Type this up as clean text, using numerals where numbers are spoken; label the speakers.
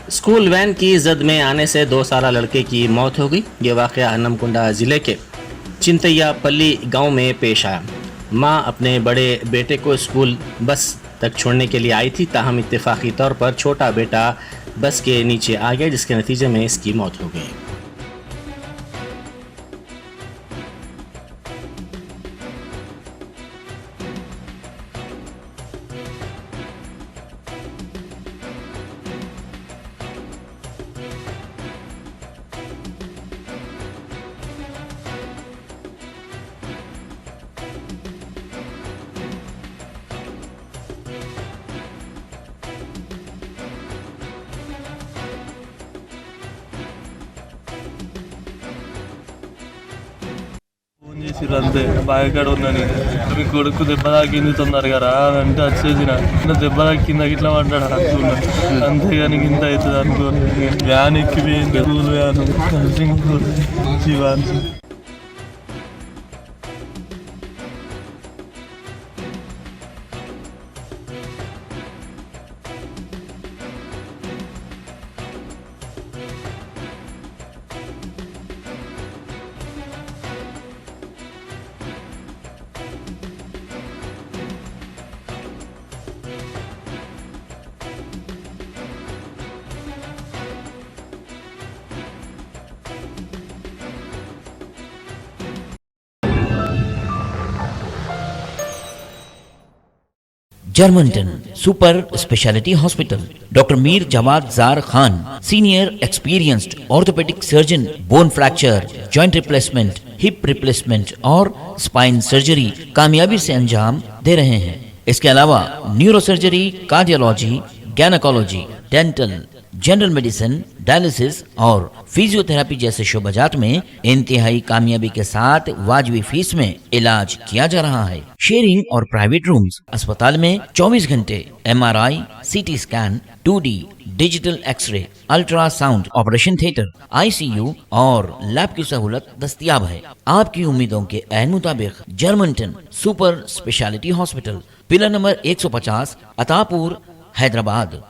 Speaker 1: School van की जद में आने से 2 साला लड़के की मौत हो गई। ये वाक़या अन्नमकुंडा ज़िले के चिंतैया पल्ली गांव में पेश आया। मां अपने बड़े बेटे को स्कूल बस तक छोड़ने के लिए आई थी, ताहम इत्तेफाकी तौर पर छोटा बेटा बस के नीचे आ गया, जिसके नतीजे में इसकी मौत हो गई।
Speaker 2: ఫోన్ చేసిర్రు అంతే. బావికాడ ఉన్నా నేను. మీ కొడుకు దెబ్బ తాకింది తొందరగా రా అంటే వచ్చేసిన. దెబ్బ తాకిందా ఇట్లా పడ్డాడు అనుకున్నా. అంతేగాని ఇంత అవుతుంది అనుకోను. వ్యాన్ ఎక్కిపోయింది, స్కూల్ వ్యాన్ శివాన్.
Speaker 3: जर्मनटन super speciality hospital, doctor Mir Jawad Zar Khan, senior experienced orthopaedic surgeon, bone fracture, joint replacement, hip replacement और स्पाइन सर्जरी कामयाबी से अंजाम दे रहे हैं। इसके अलावा neuro surgery, cardiology, gynaecology, dental, general medicine, dialysis और फिजियोथेरेपी जैसे शोबाजात में इंतहाई कामयाबी के साथ वाजबी फीस में इलाज किया जा रहा है। शेयरिंग और प्राइवेट रूम्स, अस्पताल में 24 घंटे MRI, CT scan, 2D digital X ray, ultrasound, operation theatre, ICU और लैब की सहूलत दस्तयाब है। आपकी उम्मीदों के ऐन मुताबिक Germanten super speciality hospital, pillar number 150, Attapur, Hyderabad.